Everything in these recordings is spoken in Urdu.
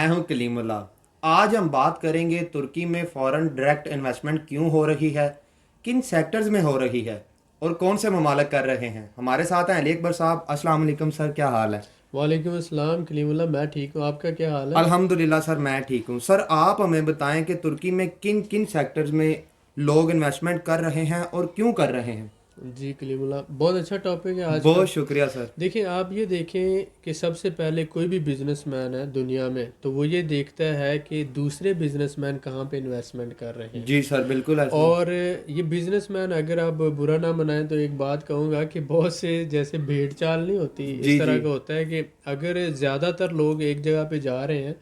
میں ہوں کلیم اللہ۔ آج ہم بات کریں گے ترکی میں فورن ڈائریکٹ انویسٹمنٹ کیوں ہو رہی ہے، کن سیکٹرز میں ہو رہی ہے اور کون سے ممالک کر رہے ہیں۔ ہمارے ساتھ ہیں علی اکبر صاحب۔ السلام علیکم سر، کیا حال ہے؟ وعلیکم السلام کلیم اللہ، میں ٹھیک ہوں، آپ کا کیا حال ہے؟ الحمدللہ سر، میں ٹھیک ہوں۔ سر آپ ہمیں بتائیں کہ ترکی میں کن کن سیکٹرز میں لوگ انویسٹمنٹ کر رہے ہیں اور کیوں کر رہے ہیں۔ جی کلیم اللہ، بہت اچھا ٹاپک ہے آج کا۔ بہت شکریہ سر۔ دیکھیں، آپ یہ دیکھیں کہ سب سے پہلے کوئی بھی بزنس مین ہے دنیا میں تو وہ یہ دیکھتا ہے کہ دوسرے بزنس مین کہاں پہ انویسٹمنٹ کر رہے ہیں۔ جی سر، بالکل ایسے ہی۔ اور یہ بزنس مین، اگر آپ برا نہ منائیں تو ایک بات کہوں گا کہ بہت سے جیسے بھیڑ چال نہیں ہوتی، اس جی طرح جی کا ہوتا ہے کہ اگر زیادہ تر لوگ ایک جگہ پہ جا رہے ہیں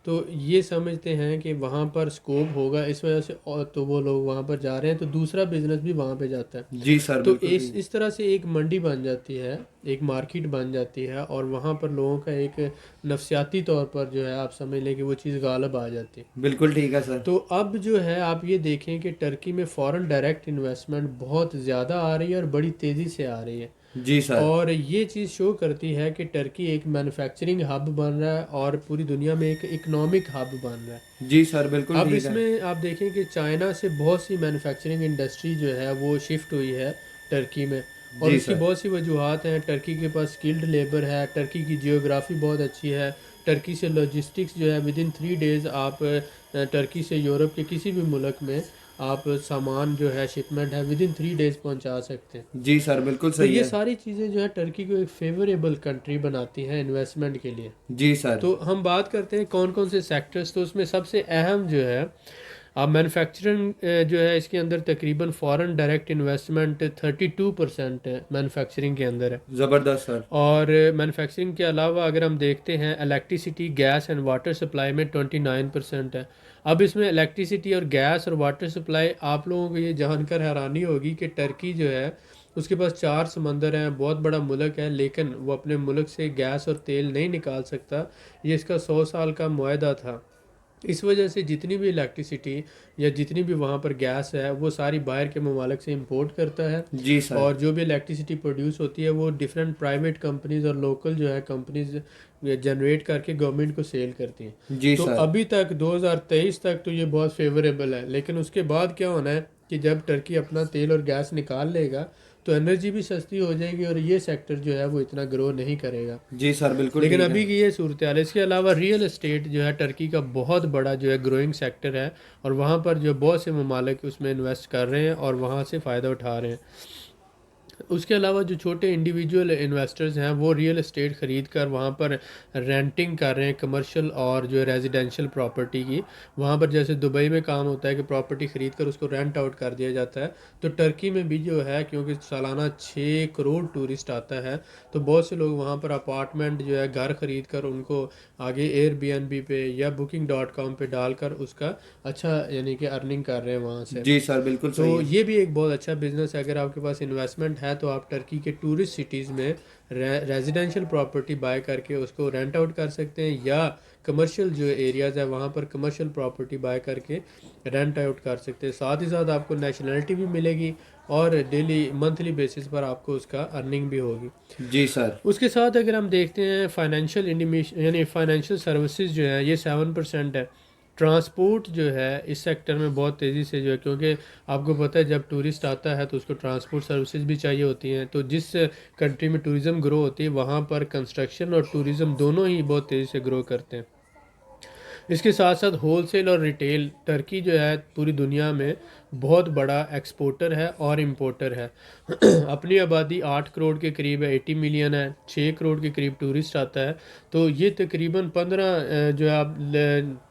تو یہ سمجھتے ہیں کہ وہاں پر سکوپ ہوگا، اس وجہ سے اور تو وہ لوگ وہاں پر جا رہے ہیں، تو دوسرا بزنس بھی وہاں پہ جاتا ہے۔ جی سر، تو بالکل اس ٹھیک۔ اس طرح سے ایک منڈی بن جاتی ہے، ایک مارکیٹ بن جاتی ہے، اور وہاں پر لوگوں کا ایک نفسیاتی طور پر جو ہے آپ سمجھ لیں کہ وہ چیز غالب آ جاتی ہے۔ بالکل ٹھیک ہے سر۔ تو اب جو ہے آپ یہ دیکھیں کہ ٹرکی میں فورن ڈائریکٹ انویسٹمنٹ بہت زیادہ آ رہی ہے اور بڑی تیزی سے آ رہی ہے، جی سر۔ اور یہ چیز شو کرتی ہے کہ ٹرکی ایک مینوفیکچرنگ ہب بن رہا ہے اور پوری دنیا میں ایک اکنامک ہب بن رہا ہے۔ جی سر، بالکل اب ٹھیک اس ہے۔ میں آپ دیکھیں کہ چائنا سے بہت سی مینوفیکچرنگ انڈسٹری جو ہے وہ شفٹ ہوئی ہے ٹرکی میں، اور جی اس کی سر۔ بہت سی وجوہات ہیں۔ ٹرکی کے پاس سکلڈ لیبر ہے، ٹرکی کی جیوگرافی بہت اچھی ہے، ٹرکی سے لاجسٹکس جو ہے ود ان 3 days آپ ٹرکی سے یورپ کے کسی بھی ملک میں آپ سامان جو ہے شپمنٹ ہے ود ان 3 days پہنچا سکتے ہیں۔ جی سر، بالکل تو صحیح یہ ہے۔ ساری چیزیں جو ہے ٹرکی کو ایک فیوریبل کنٹری بناتی ہیں انویسٹمنٹ کے لیے۔ جی سر۔ تو ہم بات کرتے ہیں کون کون سے سیکٹرز، تو اس میں سب سے اہم جو ہے اب مینوفیکچرنگ جو ہے، اس کے اندر تقریباً فورن ڈائریکٹ انویسٹمنٹ 32% مینوفیکچرنگ کے اندر ہے۔ زبردست سر۔ اور مینوفیکچرنگ کے علاوہ اگر ہم دیکھتے ہیں electricity, gas and water supply میں 29% ہے۔ اب اس میں الیکٹریسٹی اور گیس اور واٹر سپلائی، آپ لوگوں کو یہ جان کر حیرانی ہوگی کہ ٹرکی جو ہے اس کے پاس 4 سمندر ہیں، بہت بڑا ملک ہے، لیکن وہ اپنے ملک سے گیس اور تیل نہیں نکال سکتا۔ یہ اس کا 100 سال کا معاہدہ تھا۔ اس وجہ سے جتنی بھی الیکٹریسٹی یا جتنی بھی وہاں پر گیس ہے وہ ساری باہر کے ممالک سے امپورٹ کرتا ہے، جی سر۔ اور جو بھی الیکٹریسٹی پروڈیوس ہوتی ہے وہ ڈیفرنٹ پرائیویٹ کمپنیز اور لوکل جو ہے کمپنیز جنریٹ کر کے گورنمنٹ کو سیل کرتی ہیں۔ جی تو سر۔ ابھی تک 2023 تک تو یہ بہت فیوریبل ہے، لیکن اس کے بعد کیا ہونا ہے کہ جب ٹرکی اپنا تیل اور گیس نکال لے گا تو انرجی بھی سستی ہو جائے گی، اور یہ سیکٹر جو ہے وہ اتنا گرو نہیں کرے گا۔ جی سر، بالکل لیکن ٹھیک ہے۔ ابھی کی یہ صورتحال ہے۔ اس کے علاوہ ریئل اسٹیٹ جو ہے ٹرکی کا بہت بڑا جو ہے گروئنگ سیکٹر ہے، اور وہاں پر جو بہت سے ممالک اس میں انویسٹ کر رہے ہیں اور وہاں سے فائدہ اٹھا رہے ہیں۔ اس کے علاوہ جو چھوٹے انڈیویجول انویسٹرز ہیں وہ ریئل اسٹیٹ خرید کر وہاں پر رینٹنگ کر رہے ہیں، کمرشل اور جو ریزیڈینشل پراپرٹی کی۔ وہاں پر جیسے دبئی میں کام ہوتا ہے کہ پراپرٹی خرید کر اس کو رینٹ آؤٹ کر دیا جاتا ہے، تو ٹرکی میں بھی جو ہے کیونکہ سالانہ 6 کروڑ ٹورسٹ آتا ہے، تو بہت سے لوگ وہاں پر اپارٹمنٹ جو ہے گھر خرید کر ان کو آگے ایئر بی این بی پہ یا booking.com پہ ڈال کر اس کا اچھا یعنی کہ ارننگ کر رہے ہیں وہاں سے۔ جی سر، بالکل تو صحیح ہے۔ یہ بھی ایک بہت اچھا بزنس ہے۔ اگر آپ کے پاس انویسٹمنٹ ہے تو آپ ٹرکی کے ٹورسٹ سٹیز میں ریزیڈینشیل پراپرٹی بائی کر کے اس کو رینٹ آؤٹ کر سکتے ہیں، یا کمرشل جو ایریاز ہے وہاں پر کمرشل پراپرٹی بائی کر کے رینٹ آؤٹ کر سکتے ہیں۔ ساتھ ہی ساتھ آپ کو نیشنلٹی بھی ملے گی، اور ڈیلی منتھلی بیسس پر آپ کو اس کا ارننگ بھی ہوگی۔ جی سر۔ اس کے ساتھ اگر ہم دیکھتے ہیں فائنینشیل یعنی فائنینشیل سروسز جو ہے یہ 7% ہے۔ ٹرانسپورٹ جو ہے اس سیکٹر میں بہت تیزی سے جو ہے، کیونکہ آپ کو پتہ ہے جب ٹورسٹ آتا ہے تو اس کو ٹرانسپورٹ سروسز بھی چاہیے ہوتی ہیں، تو جس کنٹری میں ٹوریزم گرو ہوتی ہے وہاں پر کنسٹرکشن اور ٹوریزم دونوں ہی بہت تیزی سے گرو کرتے ہیں۔ اس کے ساتھ ساتھ ہول سیل اور ریٹیل، ٹرکی جو ہے پوری دنیا میں بہت بڑا ایکسپورٹر ہے اور امپورٹر ہے۔ اپنی آبادی 8 کروڑ کے قریب ہے، 80 ملین ہے، 6 کروڑ کے قریب ٹورسٹ آتا ہے، تو یہ تقریباً 15 جو ہے آپ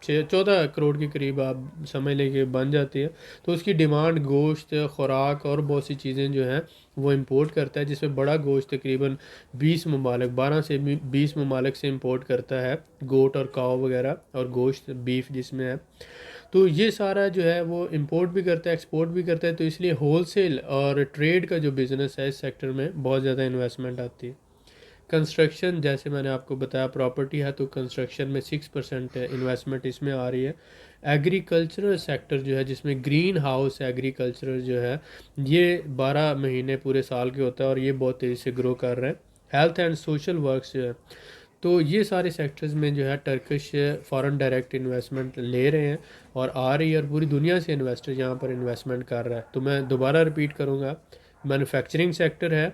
14 کروڑ کے قریب آپ سمجھ لیں کہ بن جاتی ہے۔ تو اس کی ڈیمانڈ گوشت، خوراک اور بہت سی چیزیں جو ہیں وہ امپورٹ کرتا ہے، جس میں بڑا گوشت تقریباً 20 ممالک 12 سے 20 ممالک سے امپورٹ کرتا ہے، گوٹ اور کاؤ وغیرہ، اور گوشت بیف جس میں ہے۔ تو یہ سارا جو ہے وہ امپورٹ بھی کرتا ہے، ایکسپورٹ بھی کرتا ہے، تو اس لیے ہول سیل اور ٹریڈ کا جو بزنس ہے اس سیکٹر میں بہت زیادہ انویسٹمنٹ آتی ہے۔ کنسٹرکشن، جیسے میں نے آپ کو بتایا پراپرٹی ہے تو کنسٹرکشن میں 6% انویسٹمنٹ اس میں آ رہی ہے۔ ایگریکلچرل سیکٹر جو ہے جس میں گرین ہاؤس ایگریکلچر جو ہے یہ 12 مہینے پورے سال کے ہوتا ہے، اور یہ بہت تیزی سے گرو کر رہا ہے۔ ہیلتھ اینڈ سوشل ورکس جو ہے تو یہ سارے سیکٹرز میں جو ہے ٹرکش فارن ڈائریکٹ انویسٹمنٹ لے رہے ہیں اور آ رہی ہے، اور پوری دنیا سے انویسٹر یہاں پر انویسٹمنٹ کر رہا ہے. تو میں دوبارہ رپیٹ کروں گا، مینوفیکچرنگ سیکٹر ہے،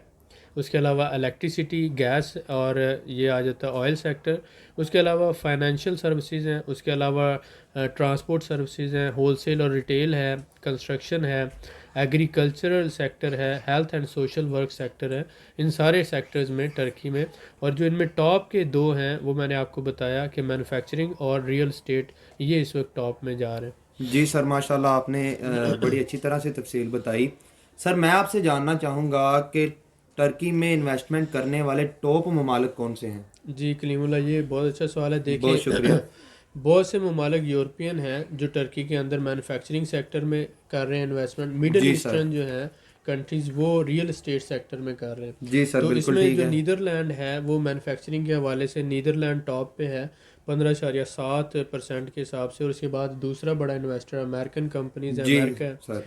اس کے علاوہ الیکٹریسٹی، گیس، اور یہ آ جاتا ہے آئل سیکٹر. اس کے علاوہ فائنینشیل سروسز ہیں، اس کے علاوہ ٹرانسپورٹ سروسز ہیں، ہول سیل اور ریٹیل ہے، کنسٹرکشن ہے، ایگریکلچرل سیکٹر ہے، health and social work sector ہے. ان سارے سیکٹرز میں ٹرکی میں، اور جو ان میں ٹاپ کے دو ہیں وہ میں نے آپ کو بتایا کہ مینوفیکچرنگ اور ریئل اسٹیٹ، یہ اس وقت ٹاپ میں جا رہے ہیں. جی سر، ماشاء اللہ آپ نے بڑی اچھی طرح سے تفصیل بتائی. سر میں آپ سے جاننا چاہوں گا کہ ٹرکی میں انویسٹمنٹ کرنے والے ٹاپ ممالک کون سے ہیں؟ جی کلیم اللہ، یہ بہت اچھا سوال ہے. بہت شکریہ. دیکھیں بہت سے ممالک یورپین ہیں جو ٹرکی کے اندر مینوفیکچرنگ سیکٹر میں کر رہے ہیں انویسٹمنٹ. میڈل جی سر. ایسٹرن جو ہیں کنٹریز وہ ریئل اسٹیٹ سیکٹر میں کر رہے ہیں. جی سر، تو اس بالکل میں ٹھیک جو ہے. نیدرلینڈ ہے وہ مینوفیکچرنگ کے حوالے سے نیدرلینڈ ٹاپ پہ ہے 15.7% کے حساب سے، اور اس کے بعد دوسرا بڑا انویسٹر امریکن کمپنیز ہے، جی امریکہ ہے. سر.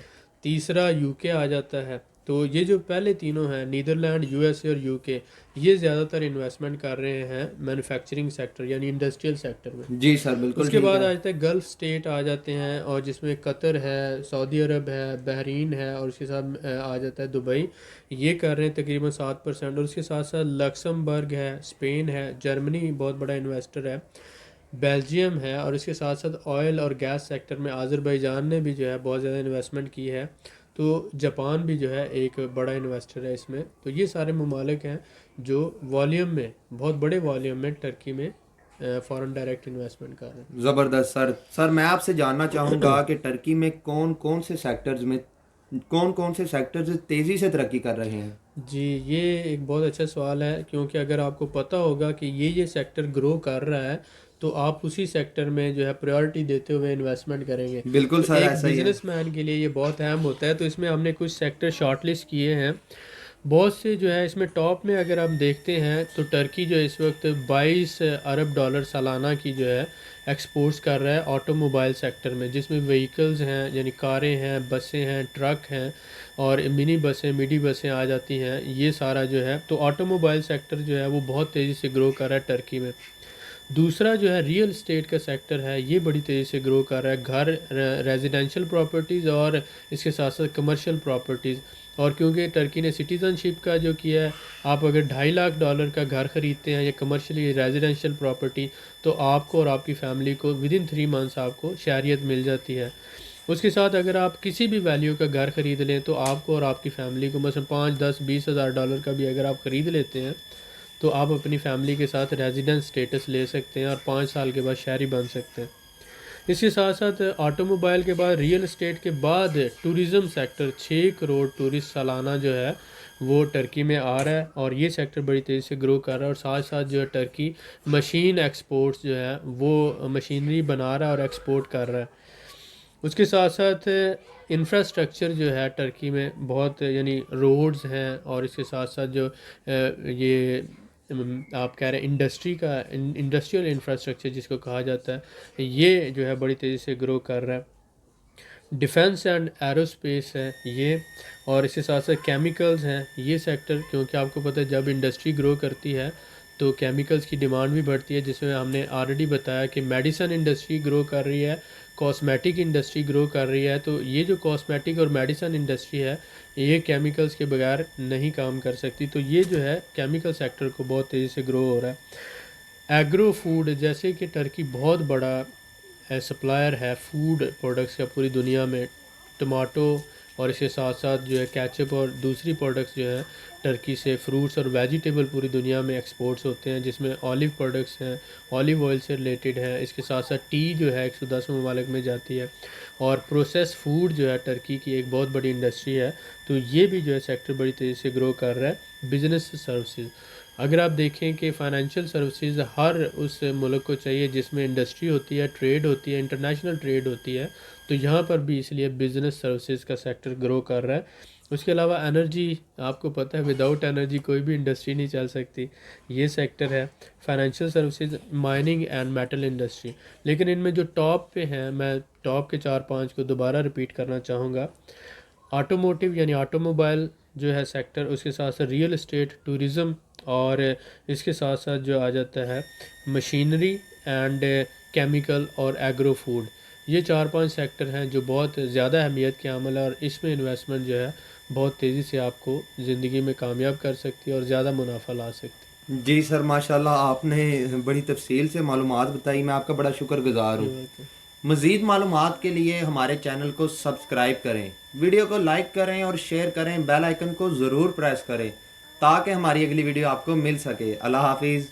تیسرا یو کے آ جاتا ہے. تو یہ جو پہلے تینوں ہیں نیدرلینڈ، یو ایس اے اور یو کے، یہ زیادہ تر انویسٹمنٹ کر رہے ہیں مینوفیکچرنگ سیکٹر یعنی انڈسٹریل سیکٹر میں. جی سر، اس بالکل کے ٹھیک بعد ہے. آ جاتا ہے گلف اسٹیٹ آ جاتے ہیں، اور جس میں قطر ہے، سعودی عرب ہے، بحرین ہے، اور اس کے ساتھ آ جاتا ہے دبئی. یہ کر رہے ہیں تقریباً 7%. اور اس کے ساتھ ساتھ لکسمبرگ ہے، اسپین ہے، جرمنی بہت بڑا انویسٹر ہے، بیلجیم ہے، اور اس کے ساتھ ساتھ آئل اور گیس سیکٹر میں آذربائیجان نے بھی جو ہے بہت زیادہ انویسٹمنٹ کی ہے. تو جاپان بھی جو ہے ایک بڑا انویسٹر ہے اس میں. تو یہ سارے ممالک ہیں جو والیوم میں، بہت بڑے والیوم میں ٹرکی میں فارن ڈائریکٹ انویسٹمنٹ کر رہے ہیں. زبردست سر. سر میں آپ سے جاننا چاہوں گا کہ ٹرکی میں کون کون سے سیکٹرز تیزی سے ترقی کر رہے ہیں؟ جی یہ ایک بہت اچھا سوال ہے، کیونکہ اگر آپ کو پتہ ہوگا کہ یہ سیکٹر گرو کر رہا ہے تو آپ اسی سیکٹر میں جو ہے پریورٹی دیتے ہوئے انویسٹمنٹ کریں گے. بالکل تو سر، ایک ایسا ہی ہے. بزنس مین کے لیے یہ بہت اہم ہوتا ہے. تو اس میں ہم نے کچھ سیکٹر شارٹ لسٹ کیے ہیں. بہت سے جو ہے اس میں ٹاپ میں اگر آپ دیکھتے ہیں تو ٹرکی جو اس وقت 22 ارب ڈالر سالانہ کی جو ہے ایکسپورٹس کر رہا ہے آٹو موبائل سیکٹر میں، جس میں وہیکلز ہیں یعنی کاریں ہیں، بسیں ہیں، ٹرک ہیں، اور منی بسیں، میڈی بسیں آ جاتی ہیں. یہ سارا جو ہے تو آٹو موبائل سیکٹر جو ہے وہ بہت تیزی سے گرو کر رہا ہے ٹرکی میں. دوسرا جو ہے ریئل اسٹیٹ کا سیکٹر ہے، یہ بڑی تیزی سے گرو کر رہا ہے. گھر، ریزیڈینشیل پراپرٹیز اور اس کے ساتھ ساتھ کمرشل پراپرٹیز. اور کیونکہ ٹرکی نے سٹیزن شپ کا جو کیا ہے، آپ اگر $2.5 کا گھر خریدتے ہیں یا کمرشلی ریزیڈینشیل پراپرٹی، تو آپ کو اور آپ کی فیملی کو ودن 3 منتھس آپ کو شہریت مل جاتی ہے. اس کے ساتھ اگر آپ کسی بھی ویلیو کا گھر خرید لیں تو آپ کو اور آپ کی فیملی کو مثلا 5، 10، $20,000 کا بھی اگر آپ خرید لیتے ہیں تو آپ اپنی فیملی کے ساتھ ریزیڈنس سٹیٹس لے سکتے ہیں اور 5 سال کے بعد شہری بن سکتے ہیں. اس کے ساتھ ساتھ آٹو موبائل کے بعد، ریئل اسٹیٹ کے بعد ٹوریزم سیکٹر، 6 کروڑ ٹورسٹ سالانہ جو ہے وہ ٹرکی میں آ رہا ہے، اور یہ سیکٹر بڑی تیزی سے گرو کر رہا ہے. اور ساتھ ساتھ جو ہے ٹرکی مشین ایکسپورٹس جو ہے وہ مشینری بنا رہا ہے اور ایکسپورٹ کر رہا ہے. اس کے ساتھ ساتھ انفراسٹرکچر جو ہے ٹرکی میں بہت، یعنی روڈز ہیں، اور اس کے ساتھ ساتھ جو یہ آپ کہہ رہے ہیں انڈسٹری کا، انڈسٹریل انفراسٹرکچر جس کو کہا جاتا ہے، یہ جو ہے بڑی تیزی سے گرو کر رہا ہے. ڈیفنس اینڈ ایرو اسپیس ہے یہ، اور اس کے ساتھ ساتھ کیمیکلز ہیں یہ سیکٹر، کیونکہ آپ کو پتہ ہے جب انڈسٹری گرو کرتی ہے تو کیمیکلز کی ڈیمانڈ بھی بڑھتی ہے، جس میں ہم نے آلریڈی بتایا کہ میڈیسن انڈسٹری گرو کر رہی ہے، کاسمیٹک انڈسٹری گرو کر رہی ہے. تو یہ جو کاسمیٹک اور میڈیسن انڈسٹری ہے یہ کیمیکلز کے بغیر نہیں کام کر سکتی. تو یہ جو ہے کیمیکل سیکٹر کو بہت تیزی سے گرو ہو رہا ہے. ایگرو فوڈ، جیسے کہ ٹرکی بہت بڑا سپلائر ہے فوڈ پروڈکٹس کا پوری دنیا میں. ٹماٹو اور اس کے ساتھ ساتھ جو ہے کیچپ اور دوسری پروڈکٹس جو ہیں ٹرکی سے، فروٹس اور ویجیٹیبل پوری دنیا میں ایکسپورٹس ہوتے ہیں، جس میں آلیو پروڈکٹس ہیں، آلیو آئل سے ریلیٹڈ ہیں. اس کے ساتھ ساتھ ٹی جو ہے 110 ممالک میں جاتی ہے، اور پروسیس فوڈ جو ہے ٹرکی کی ایک بہت بڑی انڈسٹری ہے. تو یہ بھی جو ہے سیکٹر بڑی تیزی سے گرو کر رہا ہے. بزنس سروسز، اگر آپ دیکھیں کہ فائنینشیل سروسز ہر اس ملک کو چاہیے جس میں انڈسٹری ہوتی ہے، ٹریڈ ہوتی ہے، انٹرنیشنل ٹریڈ ہوتی ہے، تو یہاں پر بھی اس لیے بزنس سروسز کا سیکٹر گرو کر رہا ہے. اس کے علاوہ انرجی، آپ کو پتہ ہے وداؤٹ انرجی کوئی بھی انڈسٹری نہیں چل سکتی، یہ سیکٹر ہے. Financial services, mining and metal industry. لیکن ان میں جو ٹاپ پہ ہیں، میں ٹاپ کے 4-5 کو دوبارہ رپیٹ کرنا چاہوں گا. آٹوموٹیو یعنی آٹو موبائل جو ہے سیکٹر، اس کے ساتھ ساتھ ریئل اسٹیٹ، ٹورزم اور اس کے ساتھ ساتھ جو آ جاتا ہے مشینری اینڈ کیمیکل اور ایگرو فوڈ، یہ 4-5 سیکٹر ہیں جو بہت زیادہ اہمیت کے عمل ہے، اور اس میں انویسٹمنٹ جو ہے بہت تیزی سے آپ کو زندگی میں کامیاب کر سکتی ہے اور زیادہ منافع لا سکتی جی سر، ماشاءاللہ آپ نے بڑی تفصیل سے معلومات بتائی، میں آپ کا بڑا شکر گزار ہوں۔ ہے۔ مزید معلومات کے لیے ہمارے چینل کو سبسکرائب کریں، ویڈیو کو لائک کریں اور شیئر کریں، بیل آئیکن کو ضرور پریس کریں تاکہ ہماری اگلی ویڈیو آپ کو مل سکے۔ اللہ حافظ۔